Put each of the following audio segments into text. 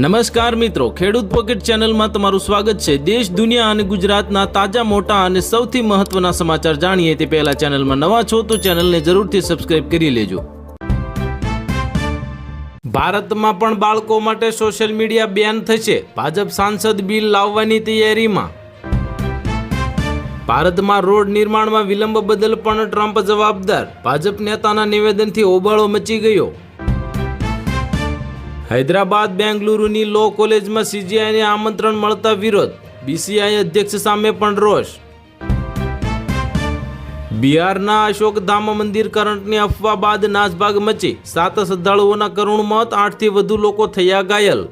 નમસ્કાર મિત્રો, ખેડૂત પોકેટ ચેનલમાં તમારું સ્વાગત છે। દેશ, દુનિયા અને ગુજરાતના તાજા, મોટા અને સૌથી મહત્વના સમાચાર જાણીએ તે પહેલા ચેનલમાં નવા છો તો ચેનલને જરૂરથી સબસ્ક્રાઇબ કરી લેજો। ભારતમાં પણ બાળકો માટે સોશિયલ મીડિયા બેન થશે। ભાજપ સાંસદ બિલ લાવવાની તૈયારીમાં। ભારતમાં રોડ નિર્માણમાં વિલંબ બદલ પણ ટ્રમ્પ જવાબદાર। ભાજપ નેતાના નિવેદનથી હોબાળો મચી ગયો। હૈદરાબાદ બેંગલુરુની લો કોલેજમાં સીજીઆઈને આમંત્રણ મળતા વિરોધ। બીસીઆઈ અધ્યક્ષ સામે પણ રોષ। બિહારના અશોકધામ મંદિર કરંટની અફવા બાદ નાસભાગ મચી। 7 શ્રદ્ધાળુઓના કરુણ મોત, 8થી વધુ લોકો થયા ઘાયલ।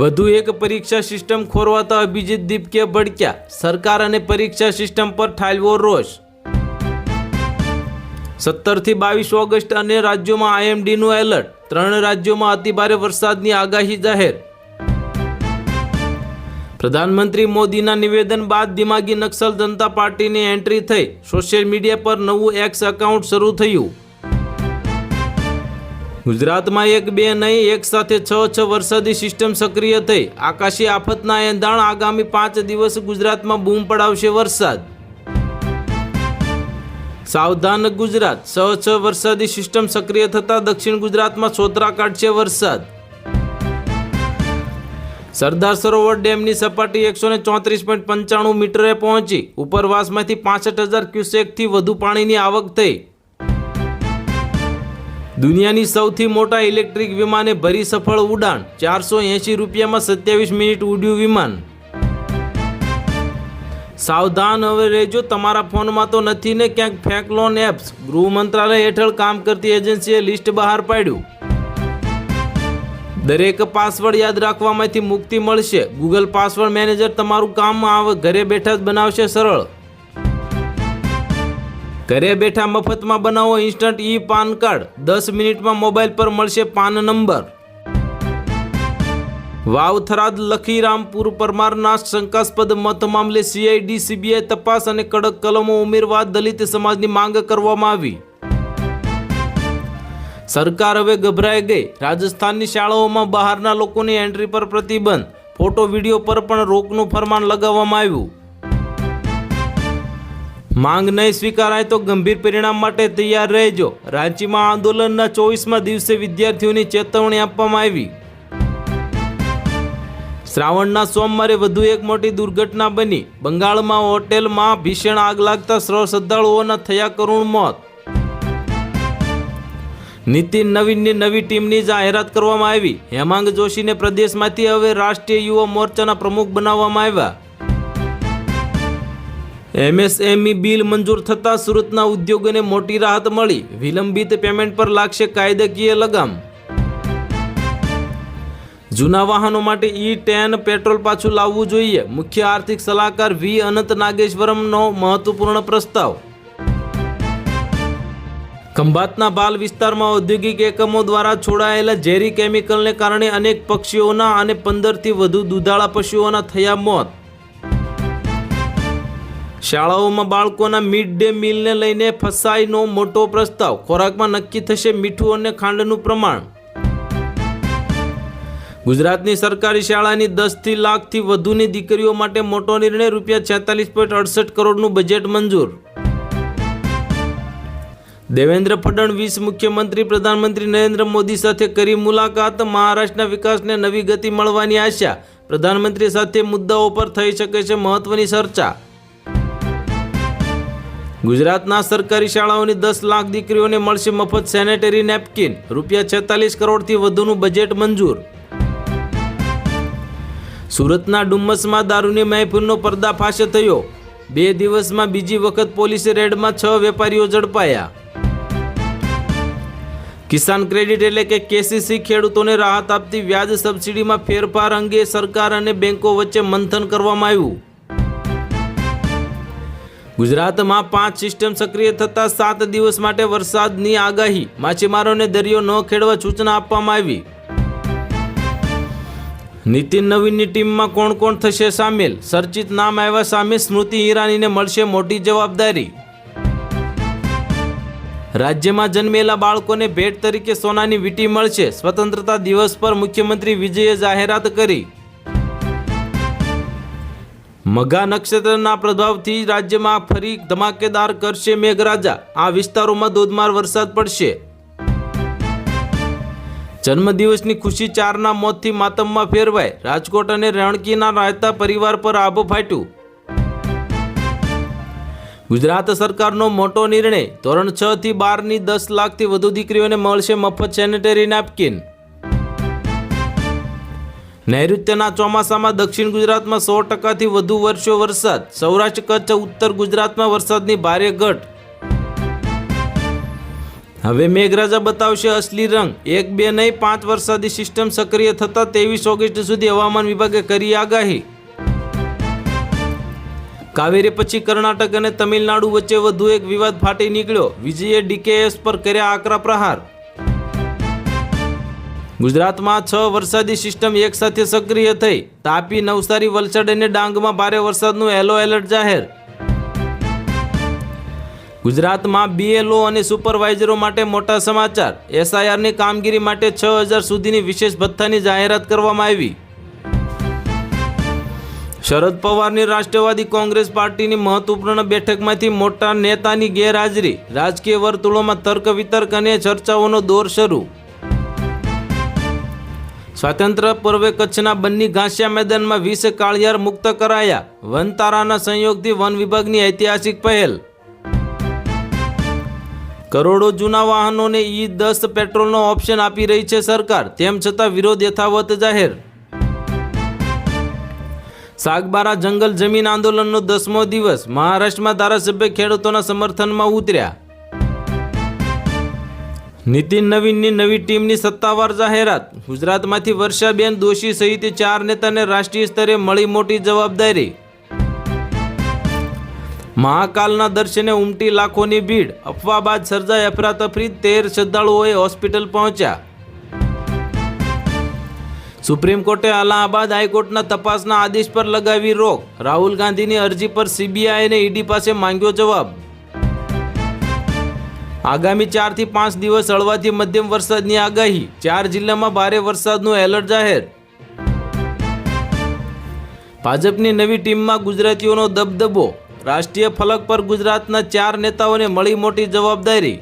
વધુ એક પરીક્ષા સિસ્ટમ ખોરવાતા અભિજીત દીપકે ભડક્યા। સરકાર અને પરીક્ષા સિસ્ટમ પર ઠાલવ્યો રોષ। 17 થી 22 ઓગસ્ટ અને રાજ્યોમાં આઈએમડીનું એલર્ટ। 3 રાજ્યોમાં અતિભારે વરસાદની આગાહી જાહેર। પ્રધાનમંત્રી મોદીના નિવેદન બાદ દિમાગી નક્સલ જનતા પાર્ટીની એન્ટ્રી થઈ। સોશિયલ મીડિયા પર નવું એક્સ એકાઉન્ટ શરૂ થયું। ગુજરાતમાં 1-2 નહીં, એક સાથે 6 વરસાદી સિસ્ટમ સક્રિય થઈ। આકાશી આફતના એંધાણ। આગામી 5 દિવસ ગુજરાતમાં બૂમ પડાવશે વરસાદ। સાવધાન ગુજરાત, 6 વરસાદી સિસ્ટમ સક્રિય થતા દક્ષિણ ગુજરાતમાં સોતરા કાઢશે વરસાદ। સરદાર સરોવર ડેમની સપાટી 134.95 મીટરે પહોંચી। ઉપરવાસમાંથી 65,000 ક્યુસેકથી વધુ પાણીની આવક થઈ। દુનિયાની સૌથી મોટા ઇલેક્ટ્રિક વિમાને ભરી સફળ ઉડાન। 480 રૂપિયામાં 27 મિનિટ ઉડ્યું વિમાન। સાવધાન હવે રહેજો, તમારા ફોનમાં તો નથી ને ક્યાંક ફેક લોન એપ્સ। ગૃહ મંત્રાલય હેઠળ કામ કરતી એજન્સીએ લિસ્ટ બહાર પાડ્યું। દરેક પાસવર્ડ યાદ રાખવામાંથી મુક્તિ મળશે। ગૂગલ પાસવર્ડ મેનેજર તમારું કામ ઘરે બેઠા જ બનાવશે સરળ। ઘરે બેઠા મફતમાં બનાવો ઇન્સ્ટન્ટ ઈ પાન કાર્ડ। 10 મિનિટમાં મોબાઈલ પર મળશે પાન નંબર। વાવ થરાદ લખીરામપુર પરમારના શંકાસ્પદ મત મામલે સીઆઈડી સીબીઆઈ તપાસ અને કડક કલમો ઉમેરવા દલિત સમાજની માંગ કરવામાં આવી। સરકાર હવે ગભરાઈ ગઈ। રાજસ્થાનની શાળાઓમાં બહારના લોકોની એન્ટ્રી પર પ્રતિબંધ। ફોટો વિડીયો પર પણ રોકનું ફરમાન લગાવવામાં આવ્યું। માંગ નહીં સ્વીકારાય તો ગંભીર પરિણામ માટે તૈયાર રહેજો। રાંચીમાં આંદોલનના 24મા દિવસે વિદ્યાર્થીઓની ચેતવણી આપવામાં આવી। શ્રાવણના સોમવારે વધુ એક મોટી દુર્ઘટના બની। બંગાળમાં હોટેલમાં ભીષણ આગ લાગતા શ્રદ્ધાળુઓના થયા કરુણ મોત। નીતિન નવીનની નવી ટીમની જાહેરાત કરવામાં આવી। હેમાંગ જોશીને પ્રદેશમાંથી હવે રાષ્ટ્રીય યુવા મોરચાના પ્રમુખ બનાવવામાં આવ્યા। એમએસએમઈ બિલ મંજૂર થતાં સુરતના ઉદ્યોગોને મોટી રાહત મળી। વિલંબિત પેમેન્ટ પર લાગશે કાયદાકીય લગામ। જૂના વાહનો માટે E10 પેટ્રોલ પાછું લાવવું જોઈએ। મુખ્ય આર્થિક સલાહકાર વી અનંત નાગેશ્વરમનો મહત્વપૂર્ણ પ્રસ્તાવ। ખંભાતના બાલ વિસ્તારમાં ઔદ્યોગિક એકમો દ્વારા છોડાયેલા ઝેરી કેમિકલને કારણે અનેક પક્ષીઓના અને 15થી વધુ દુધાળા પશુઓના થયા મોત। શાળાઓમાં બાળકોના મિડ ડે મીલને લઈને ફસાઈનો મોટો પ્રસ્તાવ। ખોરાકમાં નક્કી થશે મીઠું અને ખાંડનું પ્રમાણ। ગુજરાતની સરકારી શાળાની 10 લાખથી વધુની દીકરીઓ માટે મોટો નિર્ણય। ₹46.68 કરોડનું બજેટ મંજૂર। દેવેન્દ્ર ફડણવીસ મુખ્યમંત્રી પ્રધાનમંત્રી નરેન્દ્ર મોદી સાથે કરી મુલાકાત। મહારાષ્ટ્રના વિકાસને નવી ગતિ મળવાની આશા। પ્રધાનમંત્રી સાથે મુદ્દાઓ પર થઈ શકે છે મહત્વની ચર્ચા। ગુજરાતના સરકારી શાળાઓની 10 લાખ દીકરીઓને મળશે મફત સેનેટરી નેપકિન। ₹46 કરોડથી વધુનું બજેટ મંજૂર। સુરતના ડુમ્મસમાં દારૂની મહેફિલનો પર્દાફાશ થયો। 2 દિવસમાં બીજી વખત પોલીસે રેડમાં 6 વેપારીઓ ઝડપાયા। કિસાન ક્રેડિટ એટલે કે કેસીસી ખેડૂતોને રાહત આપતી વ્યાજ સબસિડીમાં ફેરફાર અંગે સરકાર અને બેંકો વચ્ચે મંથન કરવામાં આવ્યું। ગુજરાતમાં 5 સિસ્ટમ સક્રિય થતા 7 દિવસ માટે વરસાદની આગાહી। માછીમારોને દરિયો ન ખેડવા સૂચના આપવામાં આવી। નીતિન નવીનની ટીમમાં કોણ કોણ થશે સામેલ? ચર્ચિત નામ આવ્યા સામે સ્મૃતિ ઈરાનીને મળશે મોટી જવાબદારી। રાજ્યમાં જન્મેલા બાળકોને ભેટ તરીકે સોનાની વીંટી મળશે. સ્વતંત્રતા દિવસ પર મુખ્યમંત્રી વિજયે જાહેરાત કરી. મઘા નક્ષત્રના પ્રભાવથી રાજ્યમાં ફરી ધમાકેદાર કરશે મેઘરાજા. આ વિસ્તારોમાં ધોધમાર વરસાદ પડશે. જન્મદિવસની ખુશી 4ના મોતથી માતમમાં ફેરવાય. રાજકોટ અને રણકીના રહેતા પરિવાર પર આભ ફાટ્યું. ગુજરાત સરકારનો મોટો નિર્ણય. ધોરણ 6 થી 12ની 10 લાખથી વધુ દીકરીઓને મળશે મફત સેનેટરી નેપકિન. નૈઋત્યના ચોમાસામાં દક્ષિણ ગુજરાતમાં 100%થી વધુ વરસ્યો વરસાદ. સૌરાષ્ટ્ર કચ્છ ઉત્તર ગુજરાતમાં વરસાદની ભારે ઘટ. હવે મેઘરાજા બતાવશે અસલી રંગ. 1, 2 નહીં 5 વરસાદી સિસ્ટમ સક્રિય થતા 23 ઓગસ્ટ સુધી હવામાન વિભાગે કરી આગાહી. કાવેરી પછી કર્ણાટક અને તમિલનાડુ વચ્ચે વધુ એક વિવાદ ફાટી નીકળ્યો. વિજયે ડીકેએસ પર કર્યા આકરા પ્રહાર. ગુજરાતમાં 6 વરસાદી સિસ્ટમ એકસાથે સક્રિય થઈ. તાપી, નવસારી, વલસાડ અને ડાંગમાં ભારે વરસાદનું યલો એલર્ટ જાહેર. ગુજરાતમાં બીએલઓ અને સુપરવાઇઝરો માટે મોટા સમાચાર. એસઆઈઆરની કામગીરી માટે 6000 સુધીની વિશેષ ભથ્થાની જાહેરાત કરવામાં આવી. શરદ પવારની રાષ્ટ્રવાદી કોંગ્રેસ પાર્ટીની મહત્વપૂર્ણ બેઠકમાંથી મોટા નેતાની ગેરહાજરી. રાજકીય વર્તુળોમાં તર્ક વિતર્ક અને ચર્ચાઓનો દોર શરૂ. સ્વાતંત્ર્ય પર્વે કચ્છના બન્ની ઘાસિયા મેદાનમાં 20 કાળિયાર મુક્ત કરાયા. વનતારાના સંયોગથી વન વિભાગની ઐતિહાસિક પહેલ. કરોડો જૂના વાહનોને E10 પેટ્રોલનો ઓપ્શન આપી રહી છે સરકાર. તેમ છતાં વિરોધ યથાવત જાહેર. સાગબારા જંગલ જમીન આંદોલનનો 10મો દિવસ. મહારાષ્ટ્રમાં ધારાસભ્ય ખેડૂતોના સમર્થનમાં ઉતર્યા. નીતિન નવીનની નવી ટીમની સત્તાવાર જાહેરાત. ગુજરાતમાંથી વર્ષાબેન દોશી સહિત 4 નેતાને રાષ્ટ્રીય સ્તરે મળી મોટી જવાબદારી. મહાકાલના દર્શને ઉમટી લાખોની ભીડ. અફવા બાદ સર્જાઈ અફરાતફરી. 13 શ્રદ્ધાળુઓએ હોસ્પિટલ પહોંચ્યા. સુપ્રીમ કોર્ટે અલ્હાબાદ હાઈકોર્ટના તપાસના આદેશ પર લગાવી રોક. રાહુલ ગાંધીની અરજી પર સીબીઆઈ અને ઈડી પાસે માંગ્યો જવાબ. આગામી 4 થી 5 દિવસ હળવાથી મધ્યમ વરસાદની આગાહી. 4 જિલ્લામાં ભારે વરસાદનું એલર્ટ જાહેર. ભાજપની નવી ટીમમાં ગુજરાતીઓનો દબદબો. રાષ્ટ્રીય ફલક પર ગુજરાતના 4 નેતાઓને મળી મોટી જવાબદારી.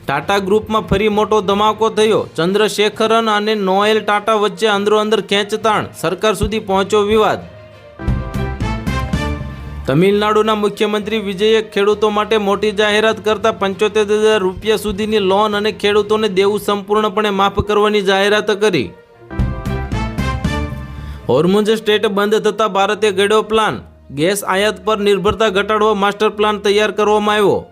ટાટા ગ્રુપમાં ફરી મોટો ધમાકો થયો. ચંદ્રશેખરન અને નોએલ ટાટા વચ્ચે અંદરોઅંદર ખેંચતાણ. સરકાર સુધી પહોંચ્યો વિવાદ. તમિલનાડુના મુખ્યમંત્રી વિજયે ખેડૂતો માટે મોટી જાહેરાત કરતા 75,000 રૂપિયા સુધીની લોન અને ખેડૂતોને દેવું સંપૂર્ણપણે માફ કરવાની જાહેરાત કરી. હોર્મુઝ સ્ટ્રેટ બંધ થતા ભારતે ઘડ્યો પ્લાન. ગેસ આયાત પર નિર્ભરતા ઘટાડવા માસ્ટર પ્લાન તૈયાર કરવામાં આવ્યો.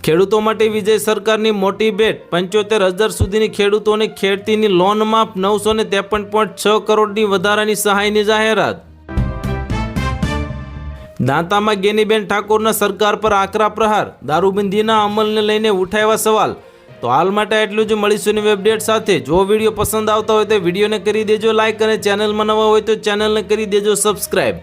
ખેડૂતો માટે વિજય સરકારની મોટી ભેટ. 75,000 સુધીની ખેડૂતોને ખેતીની લોન માફ. 953.6 કરોડની વધારાની સહાયની જાહેરાત. દાંતામાં ગેનીબેન ઠાકોરના સરકાર પર આકરા પ્રહાર. દારૂબંધીના અમલને લઈને ઉઠાવ્યા સવાલ. તો હાલ માટે એટલું જ. મળીશું નવી અપડેટ સાથે. જો વિડીયો પસંદ આવતા હોય તો વિડીયોને કરી દેજો લાઇક અને ચેનલમાં નવા હોય તો ચેનલને કરી દેજો સબસ્ક્રાઈબ.